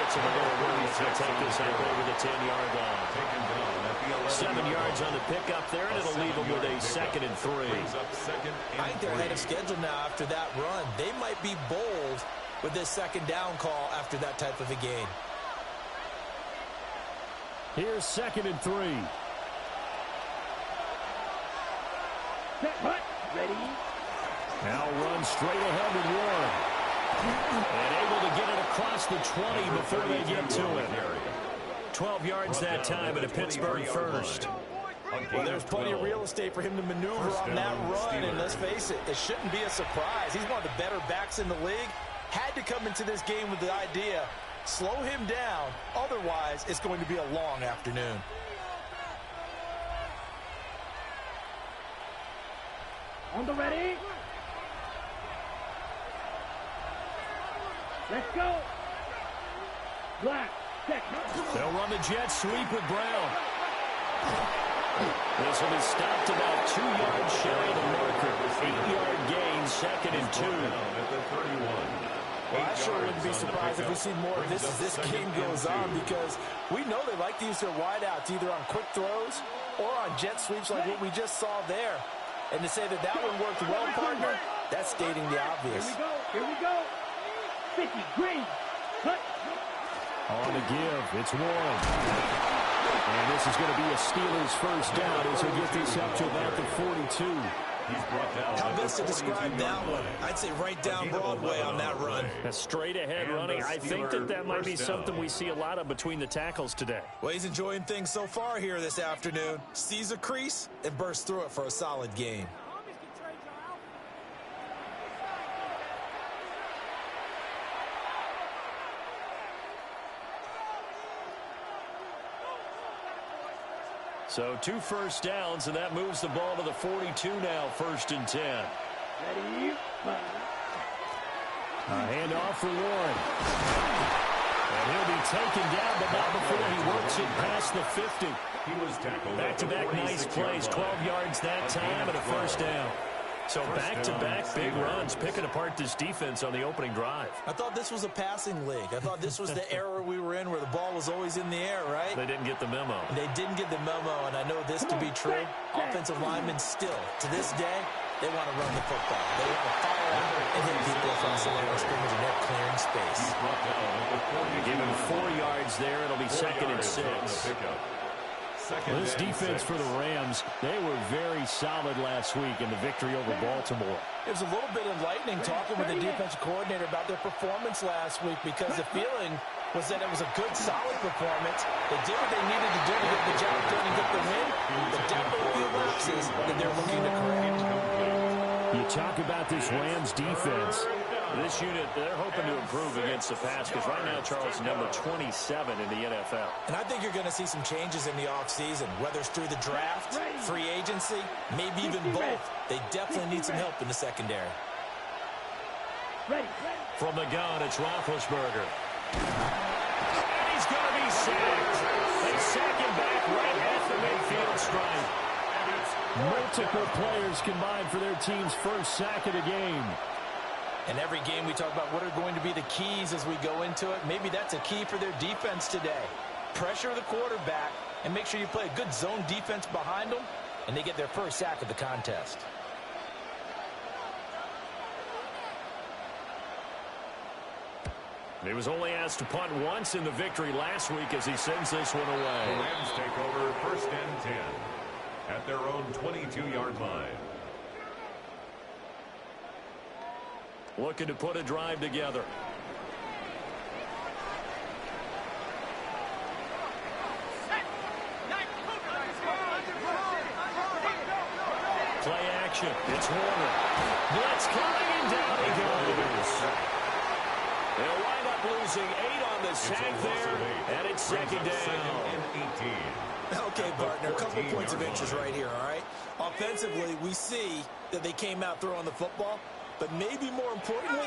gets him a little room to take this out over the 10-yard line. 7 yards on the pickup there, and it'll leave him with a 2nd and 3. I think they're ahead of schedule now after that run. They might be bold with this 2nd down call after that type of a gain. Here's 2nd and 3. Ready? Now run straight ahead with Warren. And able to get it across the 20 before they get to it. 12 yards that time and a Pittsburgh first. Well, there's plenty of real estate for him to maneuver on that run, and let's face it, it shouldn't be a surprise. He's one of the better backs in the league. Had to come into this game with the idea, slow him down, otherwise it's going to be a long afternoon. On the ready? Let's go. Black. They'll run the jet sweep with Brown. This will be stopped about 2 yards shy of the marker. 8-yard gain, 2nd and 2. Well, I sure wouldn't be surprised if we see more of this as this game goes on, because we know they like to use their wideouts either on quick throws or on jet sweeps like what we just saw there. And to say that that one worked well, partner, that's stating the obvious. Here we go. 50, green, cut. On the give, it's Warren. And this is going to be a Steelers first down as they get this up to about the 42. How best to describe that one? I'd say right down Broadway on that run. A straight ahead running. I think that might be something we see a lot of between the tackles today. Well, he's enjoying things so far here this afternoon. Sees a crease and bursts through it for a solid gain. So 2 first downs, and that moves the ball to the 42 now, 1st and 10. Ready? A handoff for Warren. And he'll be taken down, but not before he works it past the 50. Back-to-back nice plays, 12 yards that time, and a first down. So back-to-back big runs, picking apart this defense on the opening drive. I thought this was a passing league. I thought this was the era we were in where the ball was always in the air, right? They didn't get the memo. They didn't get the memo, and I know this to be true. Offensive linemen still, to this day, they want to run the football. They want to fire out and hit people across the line of scrimmage, and they're clearing space. Give him 4 yards there. It'll be 2nd and 6. This defense for the Rams, they were very solid last week in the victory over Baltimore. It was a little bit enlightening talking with the defensive coordinator about their performance last week, because the feeling was that it was a good, solid performance. They did what they needed to do to get the job done and get the win, but definitely a few lapses that they're looking to correct. You talk about this Rams defense. This unit, they're hoping to improve against the pass, because right now, Charles, number 27 in the NFL. And I think you're going to see some changes in the offseason, whether it's through the draft, free agency, maybe even both. They definitely need some help in the secondary. From the gun, it's Roethlisberger. And he's going to be sacked. They sack him back right at the midfield stripe. Multiple players combined for their team's first sack of the game. And every game we talk about what are going to be the keys as we go into it. Maybe that's a key for their defense today. Pressure the quarterback and make sure you play a good zone defense behind them, and they get their first sack of the contest. He was only asked to punt once in the victory last week as he sends this one away. The Rams take over 1st and 10 at their own 22-yard line. Looking to put a drive together. Play action. It's Warner. Blitz coming, and down he goes. They'll wind up losing 8 on the sack there, and it's 2nd down. Okay, partner, a couple points of interest right here, all right? Offensively, we see that they came out throwing the football, but maybe more importantly,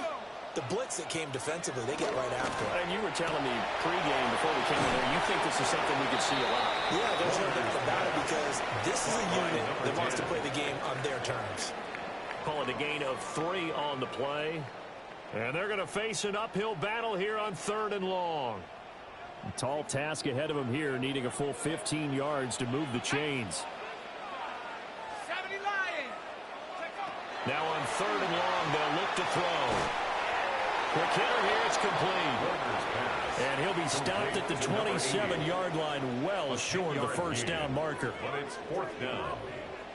the blitz that came defensively, they get right after it. And you were telling me pregame before we came in there, you think this is something we could see a lot. Yeah, there's no doubt about it, because this is a unit that wants to play the game on their terms. Call it a gain of 3 on the play. And they're going to face an uphill battle here on 3rd and long. A tall task ahead of him here, needing a full 15 yards to move the chains. Now on 3rd and long, they'll look to throw. Quick hitter here, it's complete. And he'll be stopped at the 27-yard line, well short of the first down marker. But it's 4th down.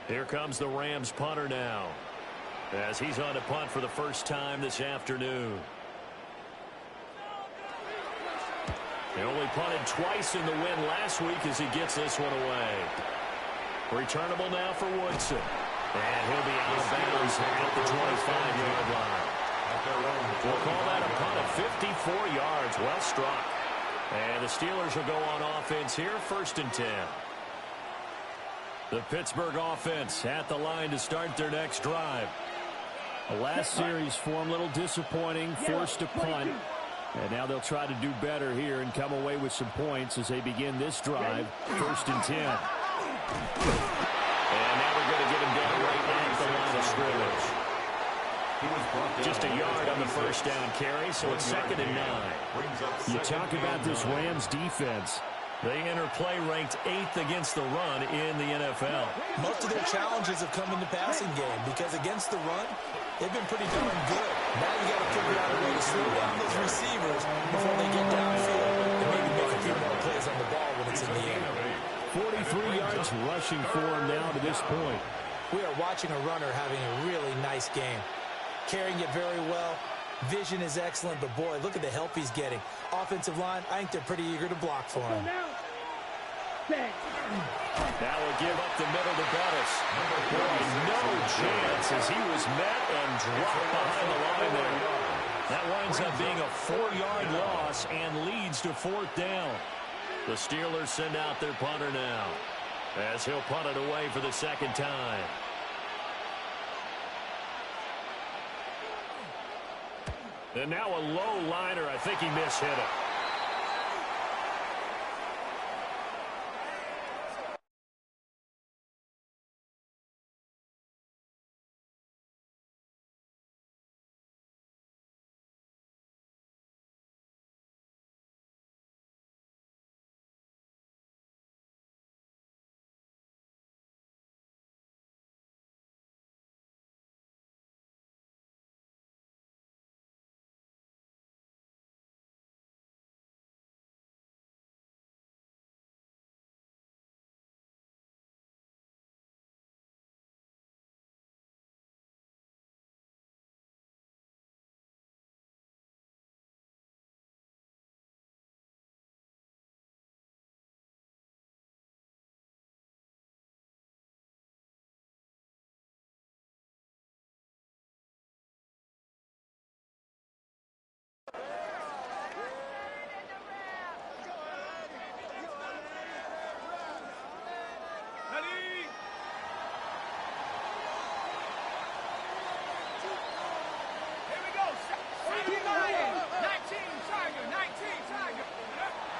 Here comes the Rams punter now, as he's on to punt for the first time this afternoon. He only punted twice in the win last week as he gets this one away. Returnable now for Woodson. And he'll be out of bounds at the 25-yard line. We'll call that a punt of 54 yards. Well struck. And the Steelers will go on offense here, 1st and 10. The Pittsburgh offense at the line to start their next drive. The last series for them, a little disappointing, forced to punt. And now they'll try to do better here and come away with some points as they begin this drive, 1st and 10. And now they're going to get him down right at the line of scrimmage. Just a yard on the first down carry, so it's 2nd and 9. You talk about this Rams defense. They enter play ranked 8th against the run in the NFL. Most of their challenges have come in the passing game because against the run, they've been pretty darn good. Now you got to figure out a way to slow down those receivers before they get downfield and maybe make a few more plays on the ball when it's in the air. 43 yards rushing for him now to this point. We are watching a runner having a really nice game. Carrying it very well. Vision is excellent, but boy, look at the help he's getting. Offensive line, I think they're pretty eager to block for him. Now we'll give up the middle to Bettis. Boy, no chance as he was met and dropped behind the line there. That winds up being a 4-yard loss and leads to 4th down. The Steelers send out their punter now as he'll punt it away for the 2nd time. And now a low liner. I think he mishit it.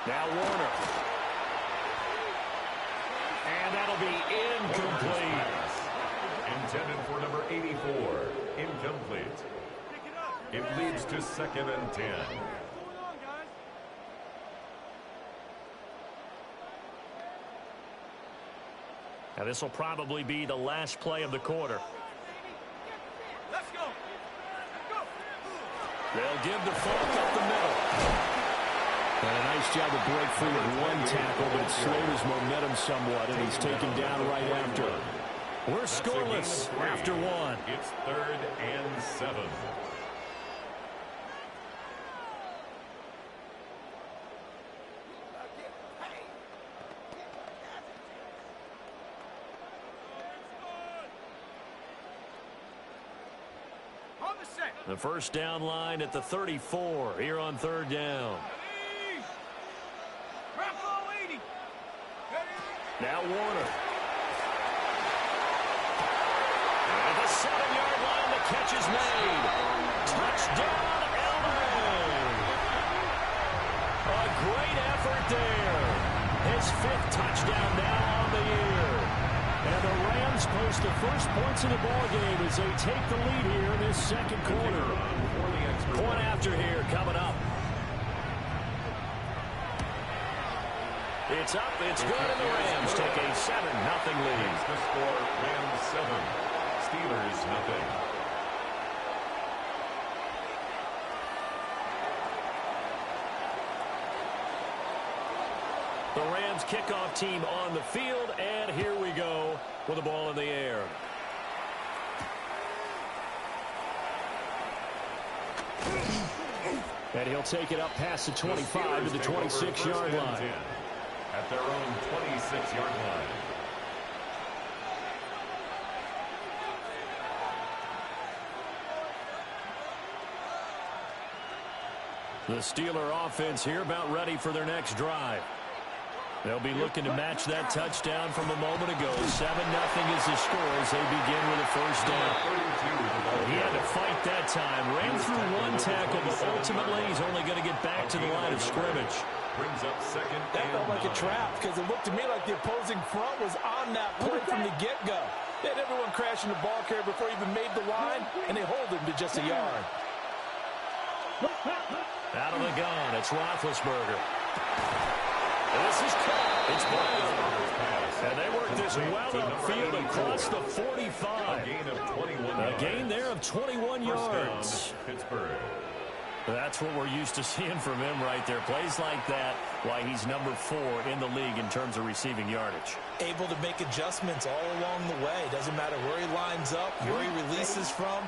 Now Warner. And that'll be incomplete. Intended for number 84. Incomplete. It leads to 2nd and 10. Now this will probably be the last play of the quarter. Let's go. They'll give the Falk up the middle. And a nice job to break free with one tackle, but it slowed his momentum somewhat, and he's taken down right after. We're scoreless after one. It's 3rd and 7. The first down line at the 34 here on 3rd down. Now Warner. At the 7-yard line, the catch is made. Touchdown, Elman. A great effort there. His 5th touchdown now on the year. And the Rams post the first points of the ballgame as they take the lead here in this 2nd quarter. Point after here coming up. It's up, it's good, and the Rams take a 7-0 lead. It's the score, Rams 7, Steelers nothing. The Rams kickoff team on the field, and here we go with the ball in the air. And he'll take it up past the 25 to the 26-yard line. At their own 26-yard line. The Steeler offense here about ready for their next drive. They'll be looking to match that touchdown from a moment ago. 7-0 is the score as they begin with a first down. He had to fight that time. Ran through one tackle, but ultimately he's only going to get back to the line of scrimmage. Brings up second. That felt like a trap because it looked to me like the opposing front was on that play from the get-go. They had everyone crashing the ball carrier before he even made the line, and they hold him to just a yard. Out of the gun, it's Roethlisberger. This is caught. It's Brown. And they work this well upfield across the 45. A gain of 21 A gain there of 21 yards. Pittsburgh. That's what we're used to seeing from him right there. Plays like that, why he's number 4 in the league in terms of receiving yardage. Able to make adjustments all along the way. Doesn't matter where he lines up, where he releases from.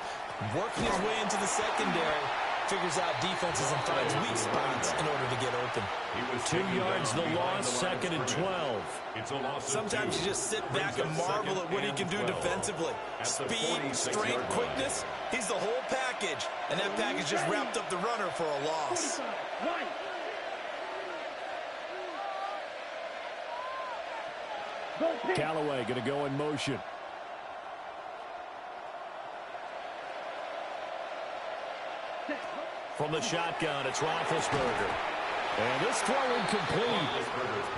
Working his way into the secondary. Figures out defenses and finds weak spots in order to get open. 2 yards the loss, 2nd and 12. Sometimes you just sit back and marvel at what he can do defensively. Speed, strength, quickness, he's the whole package. And that package just wrapped up the runner for a loss. Callaway going to go in motion. From the shotgun, it's Roethlisberger. And this throw incomplete.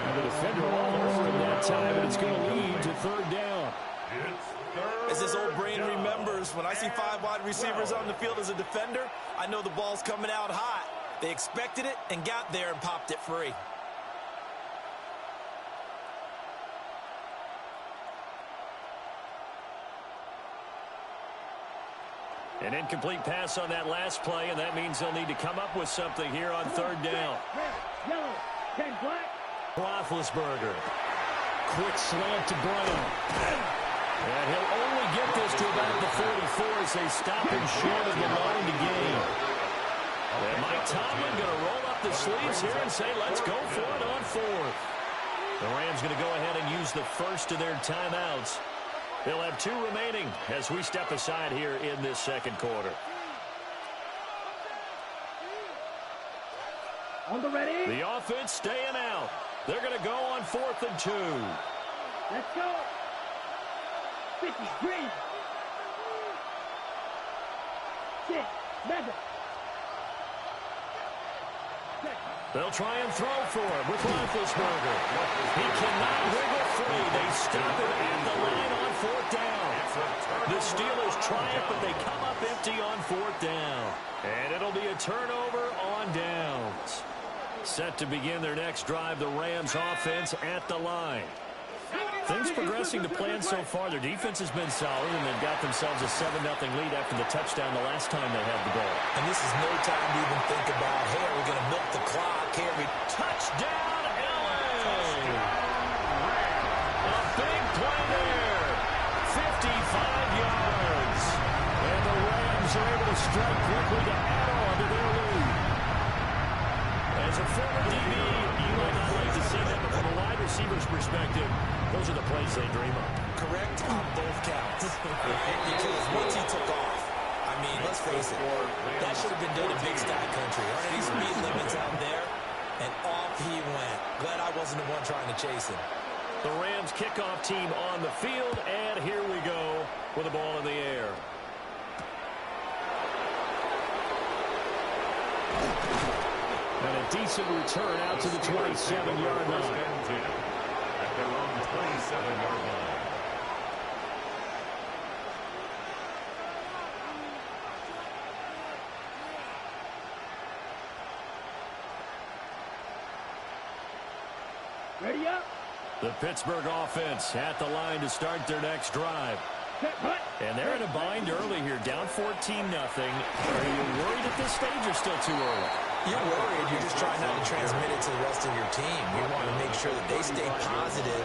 And the defender all over him that time, and it's going to lead to 3rd down. As this old brain remembers, when I see 5 wide receivers on the field as a defender, I know the ball's coming out hot. They expected it and got there and popped it free. An incomplete pass on that last play, and that means they'll need to come up with something here on 3rd down. Roethlisberger. Quick slant to Brown. And he'll only get this to about the 44 as they stop him short of the line to gain. And Mike Tomlin going to roll up the sleeves here and say, let's go for it on 4th. The Rams going to go ahead and use the first of their timeouts. They'll have 2 remaining as we step aside here in this 2nd quarter. On the ready. The offense staying out. They're going to go on 4th and 2. Let's go. 50, green. 6, Madden. They'll try and throw for it with Roethlisberger. He cannot wiggle free. They stop him at the line on 4th down. The Steelers triumph, but they come up empty on 4th down. And it'll be a turnover on downs. Set to begin their next drive, the Rams offense at the line. Things progressing to plan so far. Their defense has been solid, and they've got themselves a 7-0 lead after the touchdown the last time they had the ball. And this is no time to even think about, hey, are we going to milk the clock? Here we Touchdown, LA! A big play there. 55 yards. And the Rams are able to strike quickly to add on to their lead. As a former DB, you might not like to see that, but from a wide receiver's perspective, those are the plays they dream of. correct on both counts. Because once he took off, I mean, let's face it, that should have been done in Big Sky Country. Aren't any speed limits out there? And off he went. Glad I wasn't the one trying to chase him. The Rams kickoff team on the field, and here we go with the ball in the air. And a decent return out to the 27-yard line. At their own 27-yard line. Ready up. The Pittsburgh offense at the line to start their next drive. And they're in a bind early here, down 14-0. Are you worried at this stage or still too early? You're worried. You're just trying not to transmit it to the rest of your team. You want to make sure that they stay positive.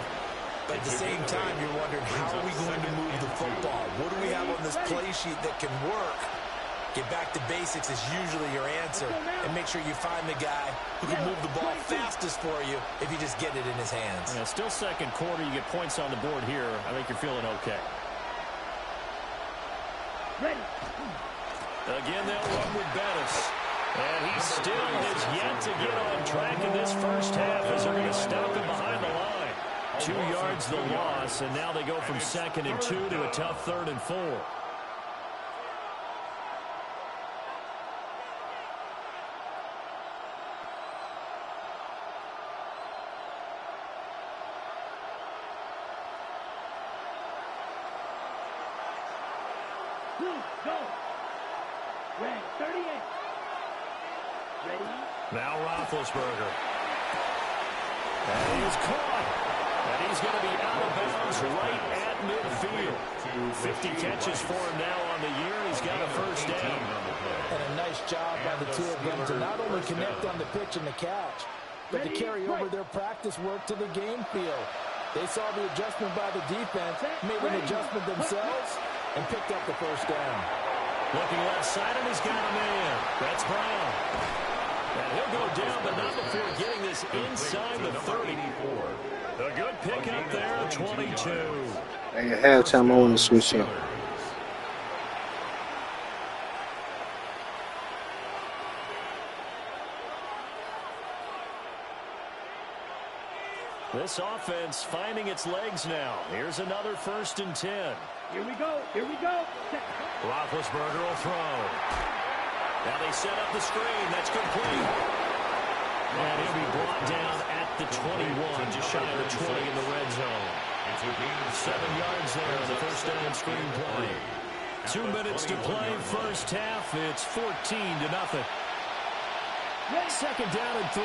But at the same time, you're wondering, how are we going to move the football? What do we have on this play sheet that can work? Get back to basics is usually your answer. And make sure you find the guy who can move the ball fastest for you if you just get it in his hands. Yeah, still second quarter. You get points on the board here. I think you're feeling okay. Ready. Again, they'll run with Bettis. And he still has yet to get on track in this first half as they're going to stop him behind the line. 2 yards the loss, and now they go from 2nd and 2 to a tough 3rd and 4. Go. Red 38. Ready. Now Roethlisberger. And he's caught. And he's going to be out of bounds right at midfield. 50 catches for him now on the year. He's got a first down. And a nice job by the two of them to not only connect on the pitch and the catch, but to carry over their practice work to the game field. They saw the adjustment by the defense, made an adjustment themselves, and picked up the first down. Looking left side, and he's got a man. That's Brown. And he'll go down, but not before getting this inside the 30. A good pick up there, 22. Hey, at halftime, I want to switch up. This offense finding its legs now. Here's another 1st and 10. Here we go. Here we go. Roethlisberger will throw. Now they set up the screen. That's complete. And he'll be brought down at the 21, just shy of the 20 in the red zone. 7 yards there on the first down screen play. 2 minutes to play first half. It's 14-0. 2nd down and 3.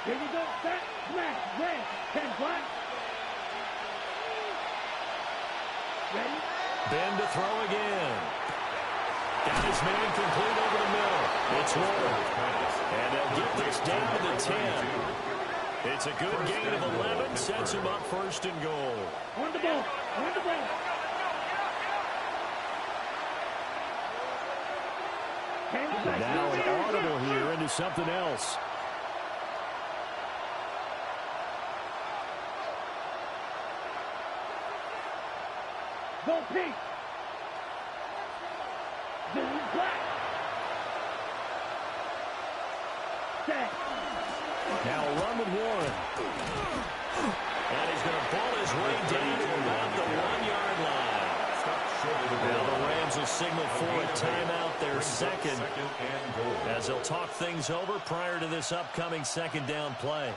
Here we go. Back. Smash. Red. 10 black. Ready. Ben to throw again. Got his man complete over the middle. It's Ward. And they'll get this down to the 10. It's a good gain of 11. Sets him up 1st and goal. On the ball. On the ball. Now an audible here into something else. Go pink. Blue black. Set. Now a run with Warren. And he's going to ball his way down to about the 1-yard line. Now the Rams will signal for a timeout, their second, as they'll talk things over prior to this upcoming 2nd down play.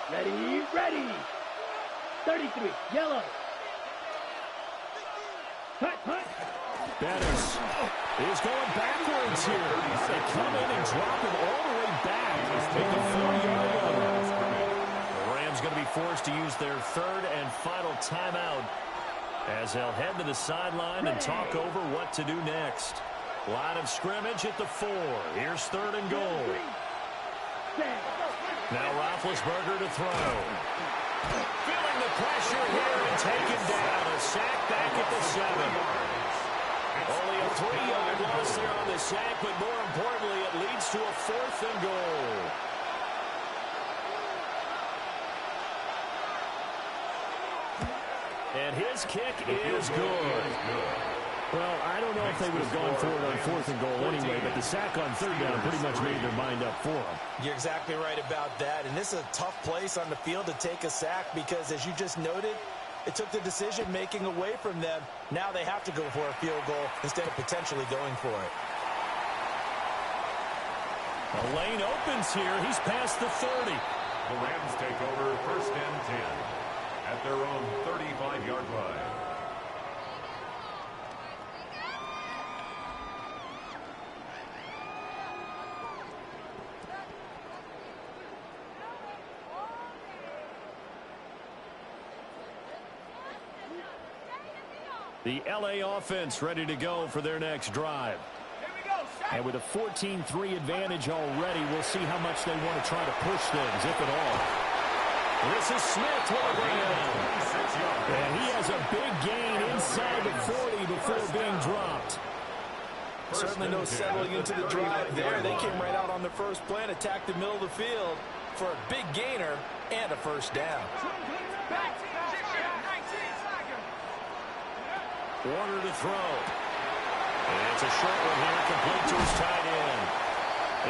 Ready, ready. 33, yellow. Cut. Bettis is going backwards here. They come in and drop him all the way back. Make a 4-yard line. The Rams going to be forced to use their 3rd and final timeout as they'll head to the sideline and talk over what to do next. Line of scrimmage at the 4. Here's 3rd and goal. Now Roethlisberger to throw. Feeling the pressure here and taken down. A sack back at the 7. Only a 3-yard loss there on the sack, but more importantly, it leads to a 4th and goal. And his kick is good. Well, I don't know if they would have gone for it on 4th and goal anyway, but the sack on 3rd down pretty much made their mind up for them. You're exactly right about that, and this is a tough place on the field to take a sack because, as you just noted, it took the decision-making away from them. Now they have to go for a field goal instead of potentially going for it. A lane opens here. He's past the 30. The Rams take over 1st and 10 at their own 35-yard line. The LA offense ready to go for their next drive. And with a 14-3 advantage already, we'll see how much they want to try to push things, if at all. This is Smith with a ground. And he has a big gain inside the 40 before being dropped. Certainly no settling into the drive there. They came right out on the first play and attacked the middle of the field for a big gainer and a first down. Warner to throw. And it's a short one here, complete to his tight end.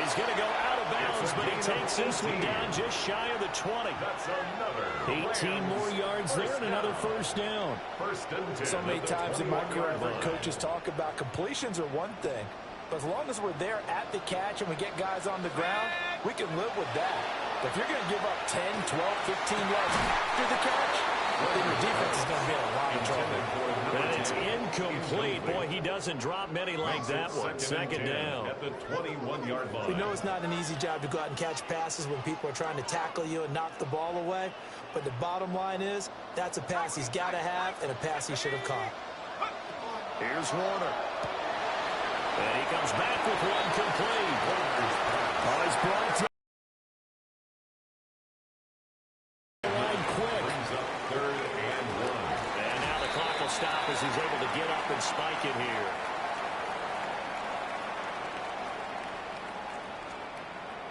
He's going to go out of bounds, but he takes this one down just shy of the 20. That's another 18 more yards there and another first down. 1st and 10. So many times in my career I've heard coaches talk about completions are one thing, but as long as we're there at the catch and we get guys on the ground, we can live with that. But if you're going to give up 10, 12, 15 yards after the catch, then your defense is going to be in a lot of trouble. And it's incomplete. Boy, he doesn't drop many like that one. 2nd down. At the 21-yard line. We know it's not an easy job to go out and catch passes when people are trying to tackle you and knock the ball away. But the bottom line is, that's a pass he's got to have and a pass he should have caught. Here's Warner. And he comes back with one complete. Oh, he's brought to stop as he's able to get up and spike it here.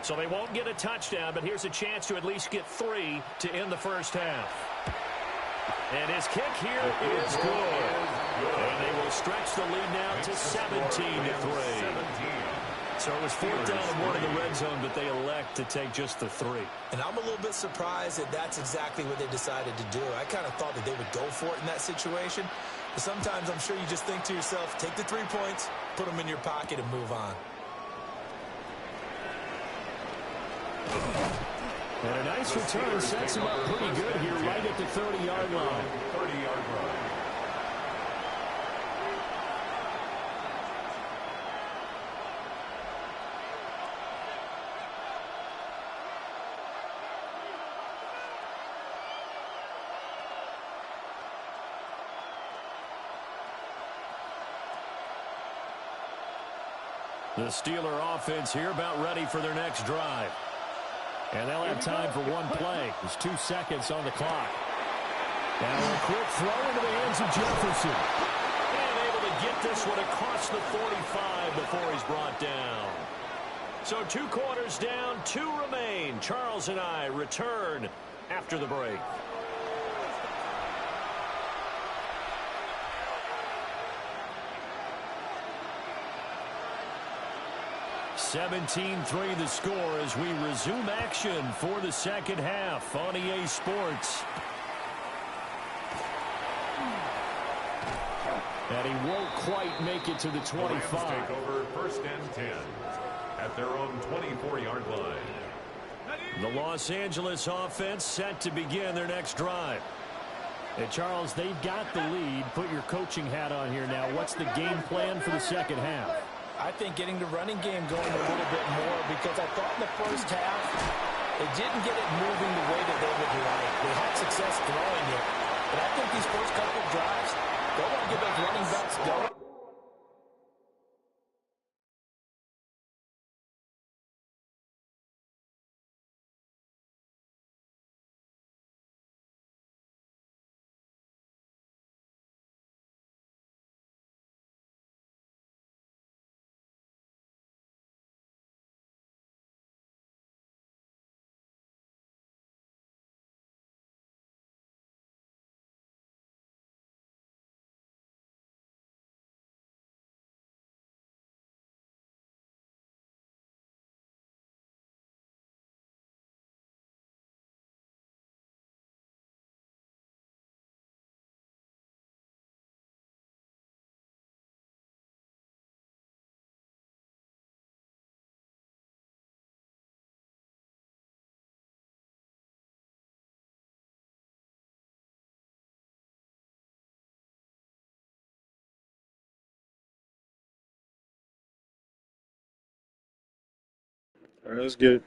So they won't get a touchdown, but here's a chance to at least get 3 to end the first half. And his kick here is good. And they will stretch the lead now to 17-3. So it was 4th down and 1 in the red zone, but they elect to take just the 3. And I'm a little bit surprised that that's exactly what they decided to do. I kind of thought that they would go for it in that situation. But sometimes I'm sure you just think to yourself, take the 3 points, put them in your pocket, and move on. And a nice return sets him up pretty good here right at the 30-yard line. 30-yard line. The Steeler offense here about ready for their next drive. And they'll have time for one play. There's 2 seconds on the clock. Now a quick throw into the hands of Jefferson. And able to get this one across the 45 before he's brought down. So 2 quarters down, 2 remain. Charles and I return after the break. 17-3 the score as we resume action for the second half on EA Sports. And he won't quite make it to the 25. The Rams take over 1st and 10 at their own 24-yard line. The Los Angeles offense set to begin their next drive. And Charles, they've got the lead. Put your coaching hat on here now. What's the game plan for the second half? I think getting the running game going a little bit more, because I thought in the first half they didn't get it moving the way that they would like. They had success throwing it, but I think these first couple of drives, they want to get those running backs going. All right, let's get it.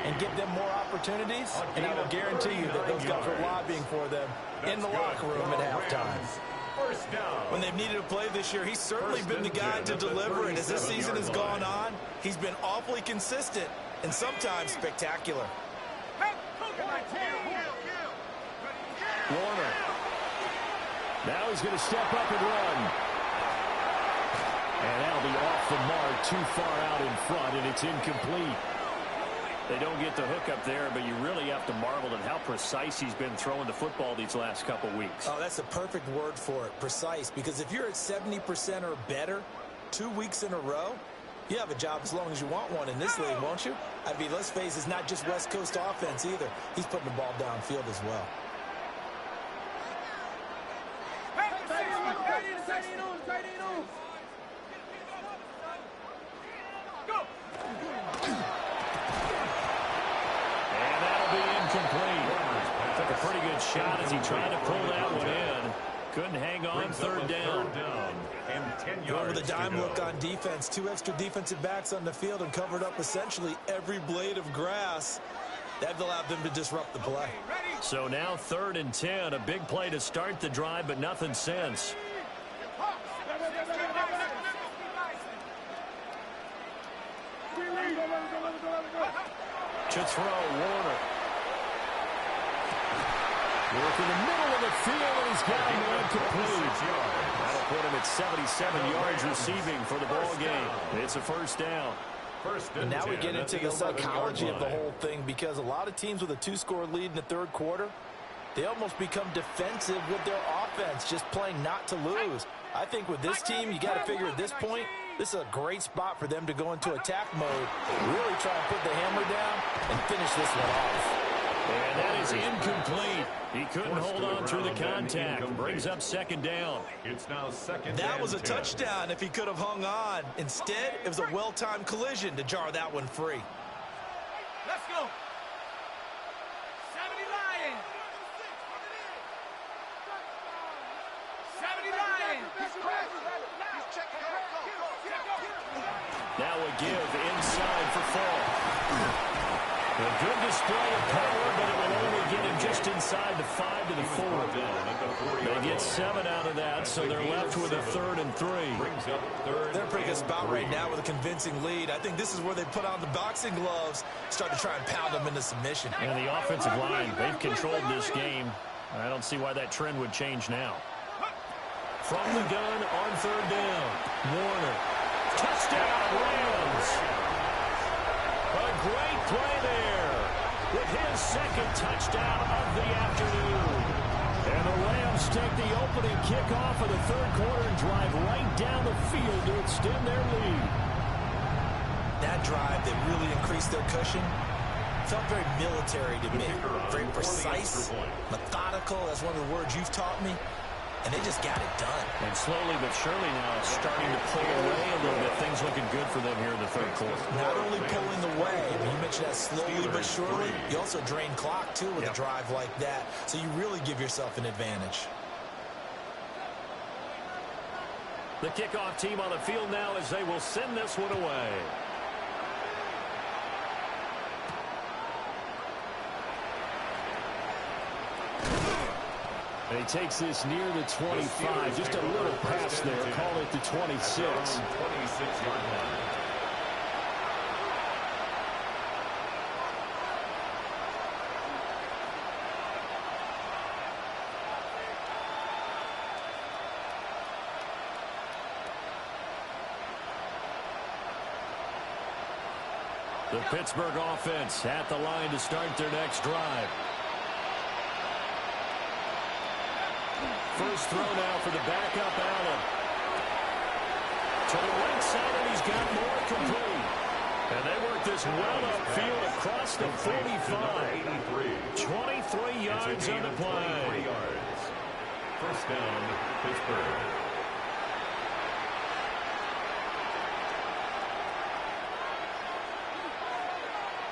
And give them more opportunities, and I will guarantee you that those guys were lobbying for them in the locker room at halftime. When they've needed a play this year, he's certainly been the guy to deliver, and as this season has gone on, he's been awfully consistent and sometimes spectacular. Warner. Now he's going to step up and run. And that'll be off the mark, too far out in front, and it's incomplete. They don't get the hook up there, but you really have to marvel at how precise he's been throwing the football these last couple weeks. Oh, that's the perfect word for it, precise, because if you're at 70% or better 2 weeks in a row, you have a job as long as you want one in this league, won't you? I mean, let's face it, it's not just West Coast offense either. He's putting the ball downfield as well. Took a pretty good shot as he tried to pull that one in. Couldn't hang on. Third down. And 10 Going yards with a dime to look go. on defense. 2 extra defensive backs on the field and covered up essentially every blade of grass. That allowed them to disrupt the play. So now 3rd and 10. A big play to start the drive, but nothing since. To throw, Warner. Work in the middle of the field, and he's got him incomplete. That'll put him at 77 yards receiving for the ball game. It's a first down. And now we get into the psychology of the whole thing, because a lot of teams with a 2-score lead in the 3rd quarter, they almost become defensive with their offense, just playing not to lose. I think with this team, you got to figure at this point, this is a great spot for them to go into attack mode, really try and put the hammer down and finish this one off. And that is incomplete. He couldn't hold on through the contact. Brings up 2nd down. It's now 2nd That and was a 10. touchdown if he could have hung on. Instead, it was a well-timed collision to jar that one free. Let's go. 70 Lions. 70 Lions. Now a give inside for Fall. A good display of power, but it will only get him just inside the 5 to the 4. They get 7 out of that, so they're left with a 3rd and 3. They're in a pretty good spot right now with a convincing lead. I think this is where they put on the boxing gloves, start to try and pound them into submission. And the offensive line, they've controlled this game. I don't see why that trend would change now. From the gun on 3rd down. Warner. Touchdown, Rams. A great play there with his 2nd touchdown of the afternoon. And the Rams take the opening kickoff of the 3rd quarter and drive right down the field to extend their lead. That drive that really increased their cushion felt very military to me. Very precise, methodical. That's one of the words you've taught me. And they just got it done. And slowly but surely now it's starting to pull away a little bit. Things looking good for them here in the 3rd quarter. Not only pulling away, but you mentioned that slowly but surely. You also drain clock, too, with a drive like that. So you really give yourself an advantage. The kickoff team on the field now as they will send this one away. And he takes this near the 25. Just a little pass there. Call it the 26. 26-yard line. The Pittsburgh offense at the line to start their next drive. First throw now for the backup, Allen. To the right side, and he's got more complete. And they work this well upfield across the 45. 23 yards on the play. First down, Pittsburgh.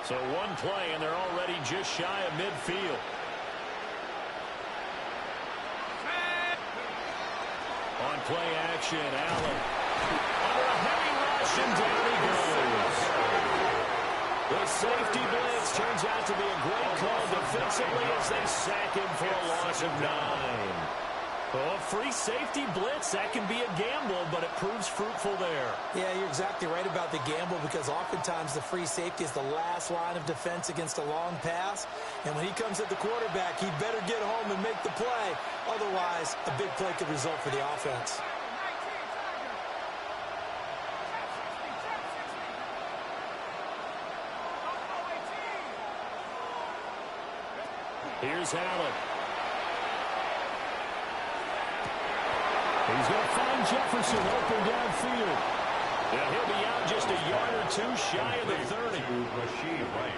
So one play, and they're already just shy of midfield. On play action, Allen. Under a heavy rush, and down he goes. The safety blitz turns out to be a great call defensively as they sack him for a loss of 9. Oh, free safety blitz, that can be a gamble, but it proves fruitful there. Yeah, you're exactly right about the gamble because oftentimes the free safety is the last line of defense against a long pass. And when he comes at the quarterback, he better get home and make the play. Otherwise, a big play could result for the offense. Here's Allen. He's going to find Jefferson open downfield. And he'll be out just a yard or two shy of the 30.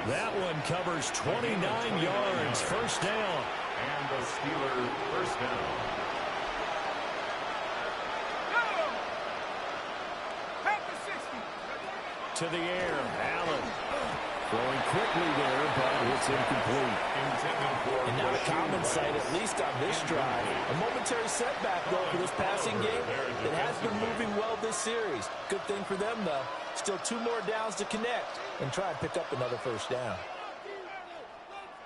That one covers 29 yards. First down. And the Steelers first down. To the air, Allen. Throwing quickly there, but it's incomplete. And not a common sight, at least on this drive. A momentary setback, though, for this passing game that has been moving well this series. Good thing for them, though. Still 2 more downs to connect and try and pick up another first down.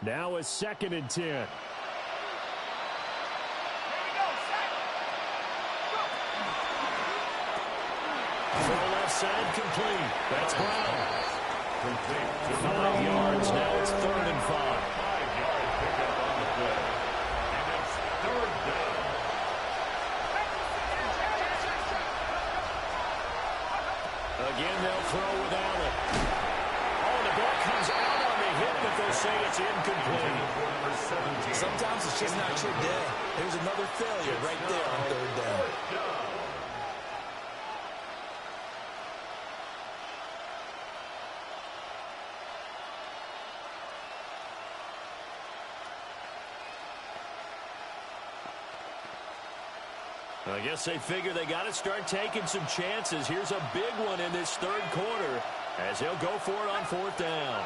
Now a 2nd and 10. Throw left side complete. That's Brown. 5 yards. Now it's 3rd and 5. 5-yard pickup on the play. And it's 3rd down. Again, they'll throw with Allen. Oh, the ball comes out on the hit, but they'll say it's incomplete. Sometimes it's just not your day. There's another failure right there on 3rd down. I guess they figure they got to start taking some chances. Here's a big one in this 3rd quarter as he'll go for it on 4th down.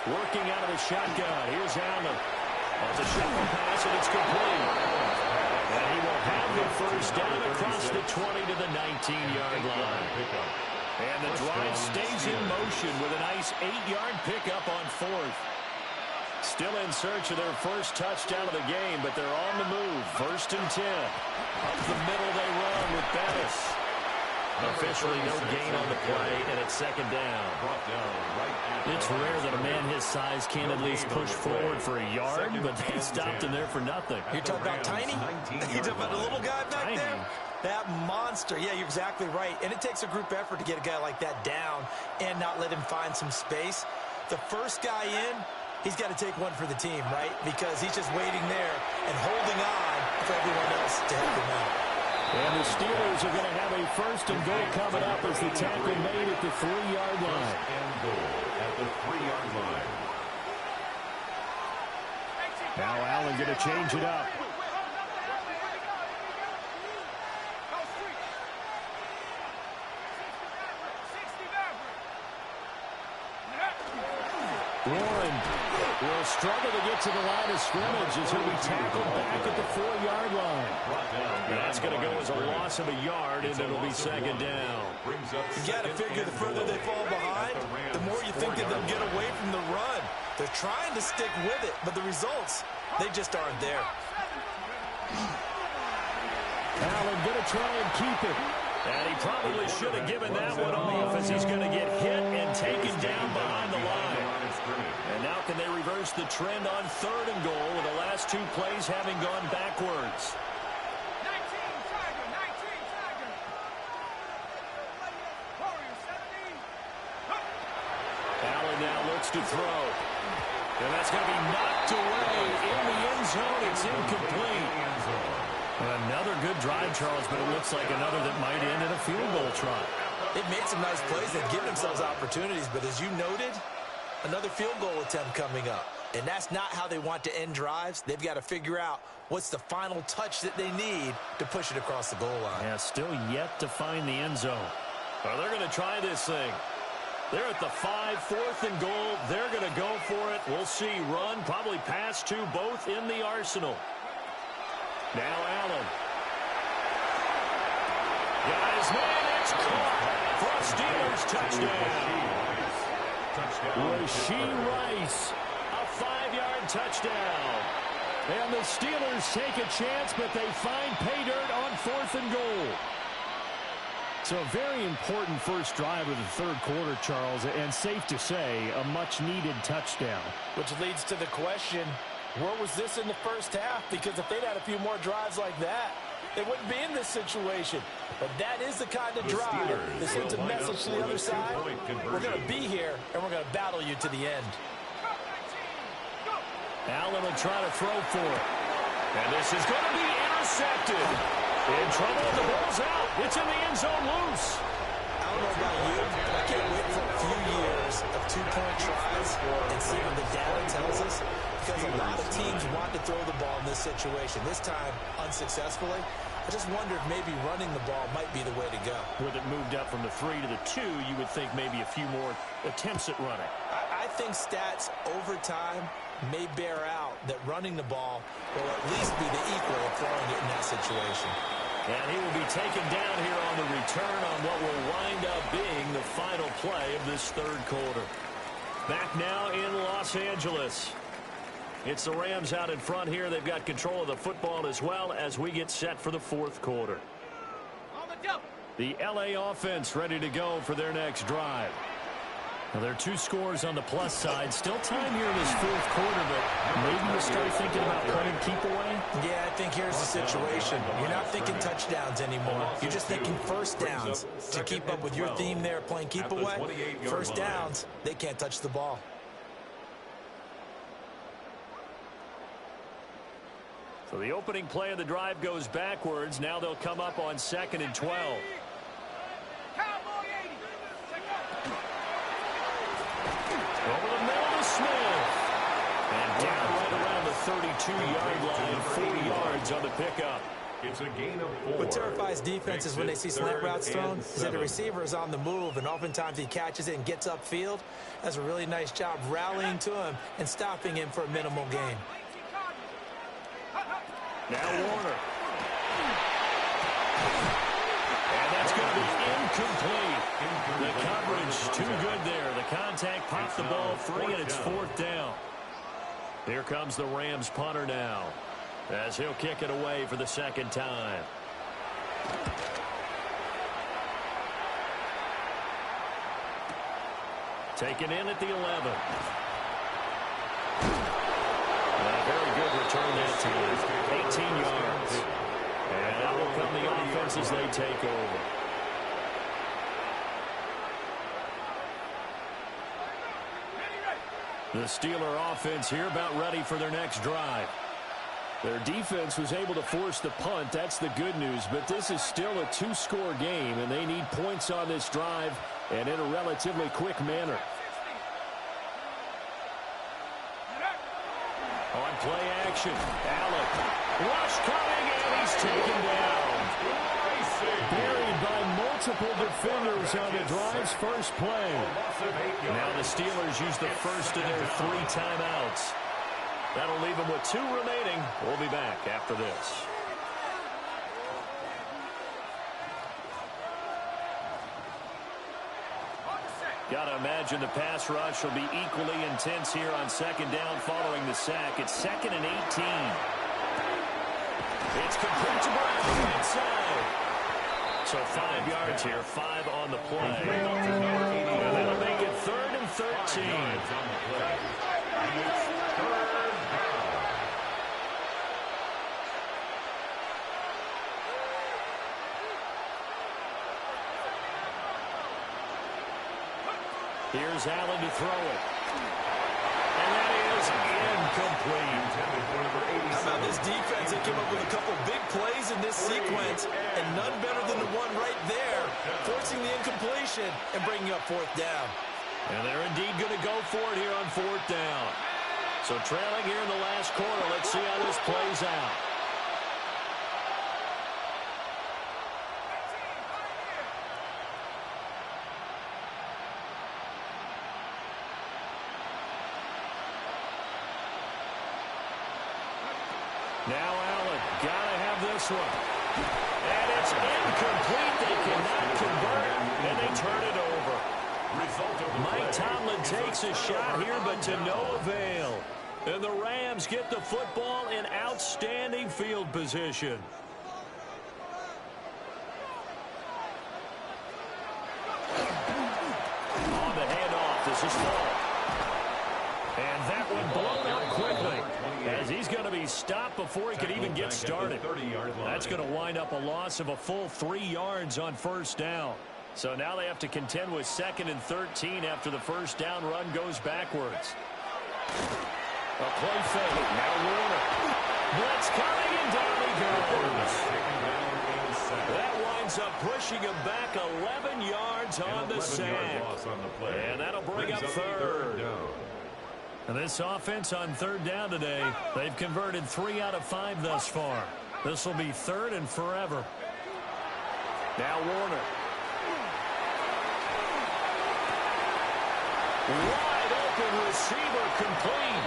Working out of the shotgun. Here's Allen. It's a shuffle pass, and it's complete. And he will have the first down across the 20 to the 19-yard line. And the drive stays in motion with a nice 8-yard pickup on 4th. Still in search of their first touchdown of the game, but they're on the move. 1st and 10. Up the middle they run with Bettis. Officially no gain on the play, and it's 2nd down. It's rare that a man his size can't at least push forward for a yard, but they stopped him there for nothing. You're talking about Tiny? You're talking about the little guy back there? That monster. Yeah, you're exactly right. And it takes a group effort to get a guy like that down and not let him find some space. The first guy in, he's got to take one for the team, right? Because he's just waiting there and holding on for everyone else to help him out. And the Steelers are going to have a 1st and goal coming up as the tackle made at the 3-yard line. And goal at the 3-yard line. Now Allen going to change it up. Warren will struggle to get to the line of scrimmage as he'll be tackled back at the 4-yard line. That's going to go as a loss of a yard, and it'll be 2nd down. You got to figure the further they fall behind, the more you think that they'll get away from the run. They're trying to stick with it, but the results, they just aren't there. Allen going to try and keep it. And he probably should have given that one off as he's going to get hit and taken down behind the line. And now can they reverse the trend on 3rd and goal with the last 2 plays having gone backwards? Allen now looks to throw. And that's going to be knocked away in the end zone. It's incomplete. Another good drive, Charles, but it looks like another that might end in a field goal try. They've made some nice plays. They've given themselves opportunities, but as you noted, another field goal attempt coming up. And that's not how they want to end drives. They've got to figure out what's the final touch that they need to push it across the goal line. Yeah, still yet to find the end zone. Well, they're going to try this thing. They're at the 5, 4th and goal. They're going to go for it. We'll see. Run, probably pass 2, both in the arsenal. Now Allen. Got his man. It's caught for a Steelers touchdown. Rashee Rice, a 5-yard touchdown. And the Steelers take a chance, but they find pay dirt on 4th and goal. So a very important first drive of the third quarter, Charles, and safe to say, a much-needed touchdown. Which leads to the question, where was this in the first half? Because if they'd had a few more drives like that, they wouldn't be in this situation. But that is the kind of drive that sends a message to the other side. We're going to be here, and we're going to battle you to the end. Allen will try to throw for it. And this is going to be intercepted. In trouble, the ball's out. It's in the end zone loose. I don't know about you, but I can't wait for a few years of two-point tries and see what the data tells us. Because a lot of teams want to throw the ball in this situation. This time, unsuccessfully. I just wonder if maybe running the ball might be the way to go. With it moved up from the 3 to the 2, you would think maybe a few more attempts at running. I think stats over time may bear out that running the ball will at least be the equal of throwing it in that situation. And he will be taken down here on the return on what will wind up being the final play of this third quarter. Back now in Los Angeles. It's the Rams out in front here. They've got control of the football as well as we get set for the fourth quarter. The LA offense ready to go for their next drive. Now, there are 2 scores on the plus side. Still time here in this fourth quarter, but maybe you start thinking about playing keep away? Yeah, I think here's the situation. You're not thinking touchdowns anymore. You're just thinking first downs. To keep up with your theme there, playing keep away, first downs, they can't touch the ball. So the opening play of the drive goes backwards. Now they'll come up on 2nd and 12. Over the middle to Smith. And down right around the 32-yard line, 40 yards on the pickup. It's a gain of 4. What terrifies defenses when they see slant routes thrown is that the receiver is on the move, and oftentimes he catches it and gets upfield. Does a really nice job rallying to him and stopping him for a minimal gain. Now Warner. And that's going to be incomplete. The coverage too good there. The contact popped the ball free, and it's 4th down. Here comes the Rams punter now, as he'll kick it away for the second time. Taken in at the 11. Very good return that time. 18 yards. And out will come the offense as they take over. The Steeler offense here about ready for their next drive. Their defense was able to force the punt. That's the good news. But this is still a 2-score game, and they need points on this drive and in a relatively quick manner. On play action, Allen. Rush coming, and he's taken down. Buried by multiple defenders on the drive's first play. Now the Steelers use the first of their 3 timeouts. That'll leave them with 2 remaining. We'll be back after this. Got to imagine the pass rush will be equally intense here on 2nd down following the sack. It's 2nd and 18. It's complete to Brown inside. So 5 yards here, 5 on the play. And that'll make it 3rd and 13. Here's Allen to throw it. And that is incomplete. How about this defense that came up with a couple big plays in this sequence, and none better than the one right there, forcing the incompletion and bringing up 4th down. And they're indeed going to go for it here on 4th down. So trailing here in the last quarter, let's see how this plays out. Now Allen, gotta have have this one. And it's incomplete. They cannot convert, and they turn it over. Mike Tomlin takes a shot here, but to no avail. And the Rams get the football in outstanding field position. On the handoff, this is Fall. And that one blown up quickly, as he's going to be stopped before he can even get started. That's going to wind up a loss of a full 3 yards on first down. So now they have to contend with 2nd and 13 after the first down run goes backwards. A play fake. Now Warner. Blitz coming, and down he goes. That winds up pushing him back 11 yards on the sack. And that'll bring up 3rd. And this offense on 3rd down today, they've converted 3 out of 5 thus far. This will be 3rd and forever. Now Warner. Wide open receiver complete.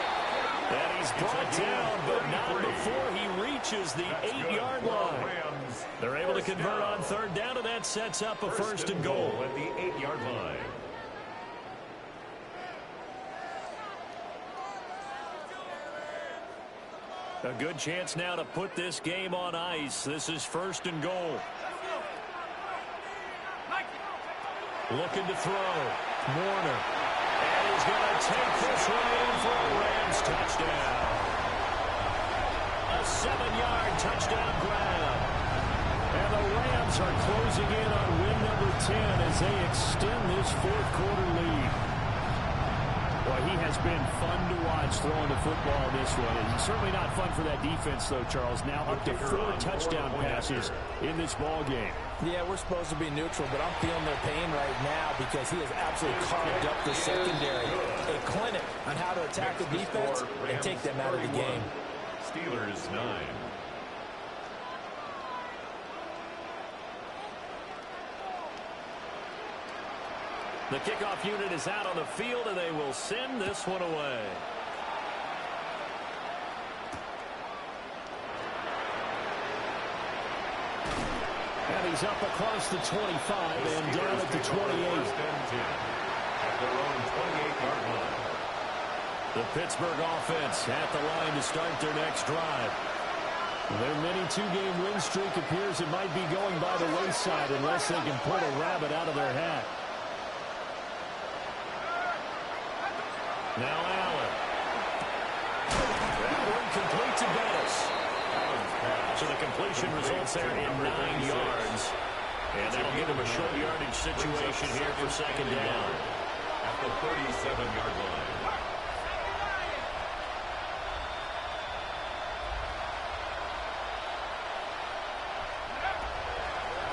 And he's brought down, but not before he reaches the 8-yard line. They're able to convert on 3rd down, and that sets up a 1st and goal at the 8-yard line. A good chance now to put this game on ice. This is 1st and goal. Looking to throw. Warner. And he's going to take this one in for a Rams touchdown. A 7-yard touchdown grab. And the Rams are closing in on win number 10 as they extend this 4th quarter lead. Well, he has been fun to watch throwing the football in this one. And certainly not fun for that defense, though, Charles. Now up to 4 touchdown passes in this ball game. Yeah, we're supposed to be neutral, but I'm feeling their pain right now because he has absolutely carved up the secondary. A clinic on how to attack the defense and take them out of the game. Steelers 9. The kickoff unit is out on the field, and they will send this one away. And he's up across the 25 and down at the 28. At their own 28-yard line. The Pittsburgh offense at the line to start their next drive. Their mini 2-game win streak appears it might be going by the wayside unless they can pull a rabbit out of their hat. Now Allen. That one complete to Bettis. So the completion results there in 9 yards. And that'll give him a short yardage situation here for 2nd down. At the 37-yard line.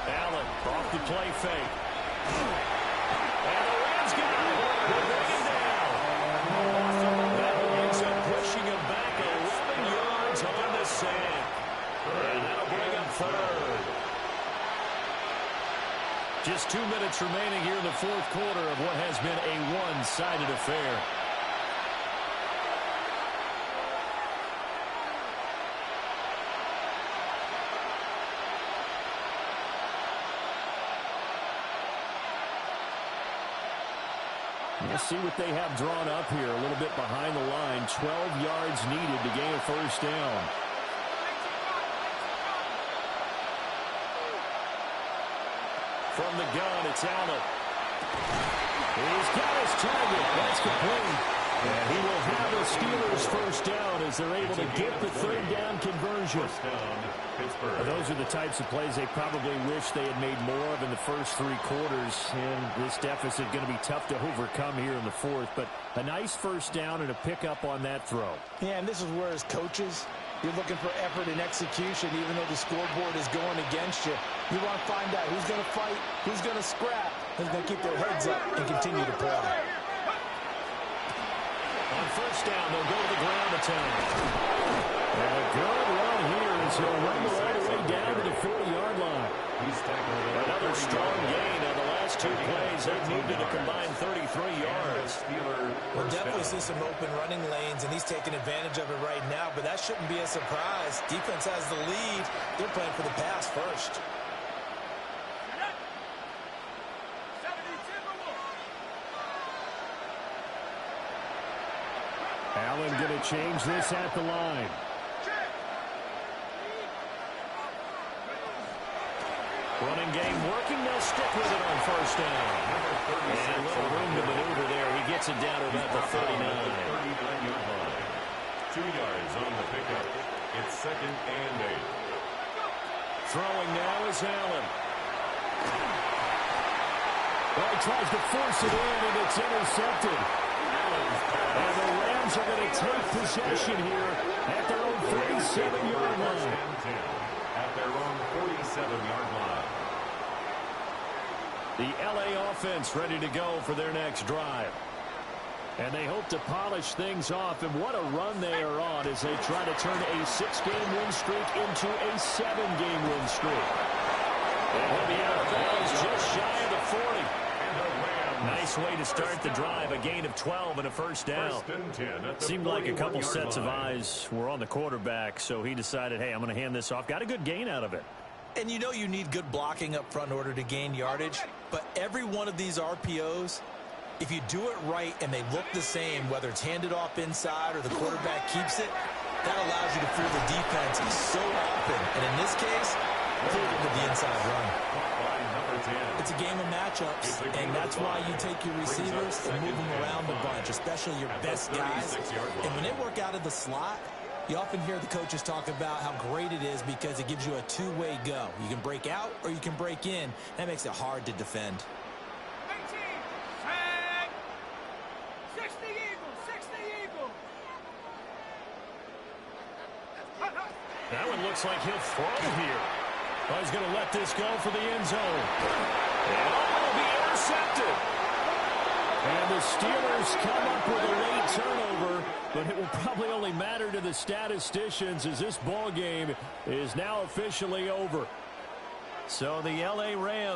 Allen off the play fake. And the Rams got it. They'll bring him down. That ends up pushing him back 11 yards on the sack. And that'll bring up 3rd. Just 2 minutes remaining here in the 4th quarter of what has been a one-sided affair. Let's see what they have drawn up here. A little bit behind the line. 12 yards needed to gain a 1st down. From the gun, it's Allen. He's got his target. That's complete. And he will have the Steelers 1st down as they're able to get the 3rd down conversion. Those are the types of plays they probably wish they had made more of in the first 3 quarters. And this deficit going to be tough to overcome here in the 4th. But a nice 1st down and a pickup on that throw. Yeah, and this is where as coaches, you're looking for effort and execution, even though the scoreboard is going against you. You want to find out who's going to fight, who's going to scrap, who's going to keep their heads up and continue to play. On 1st down, they'll go to the ground attack. And a good run here as he'll run all the way down to the 40-yard line. He's tackled at Another strong gain on the last two plays. They've moved it a combined 33 yards. We'll definitely see some open running lanes, and he's taking advantage of it right now, but that shouldn't be a surprise. Defense has the lead. They're playing for the pass first. Allen going to change this at the line. Running game working. They'll stick with it on first down. And a little room to maneuver there. He gets it down to about the 39. 39-yard line. 2 yards on the pickup. It's 2nd and 8. Throwing now is Allen. Well, he tries to force it in, and it's intercepted. And the Rams are going to take possession here at their own 47-yard line. At their own 47-yard line. The LA offense ready to go for their next drive. And they hope to polish things off. And what a run they are on as they try to turn a 6-game win streak into a 7-game win streak. And he'll be out of bounds just shy of the 40. Nice way to start the drive. A gain of 12 and a first down. Seemed like a couple sets of eyes were on the quarterback, so he decided, hey, I'm going to hand this off. Got a good gain out of it. And you know you need good blocking up front in order to gain yardage, but every one of these RPOs, if you do it right and they look the same, whether it's handed off inside or the quarterback keeps it, that allows you to fool the defense so often. And in this case, fooled it with the inside run. It's a game of matchups, and that's why you take your receivers and move them around a bunch, especially your best guys. And when they work out of the slot, you often hear the coaches talk about how great it is because it gives you a two-way go. You can break out or you can break in. That makes it hard to defend. 60 Eagles. That one looks like he'll throw here. Oh, he's going to let this go for the end zone. And will be intercepted. And the Steelers come up with a late turnover, but it will probably only matter to the statisticians as this ball game is now officially over. So the LA Rams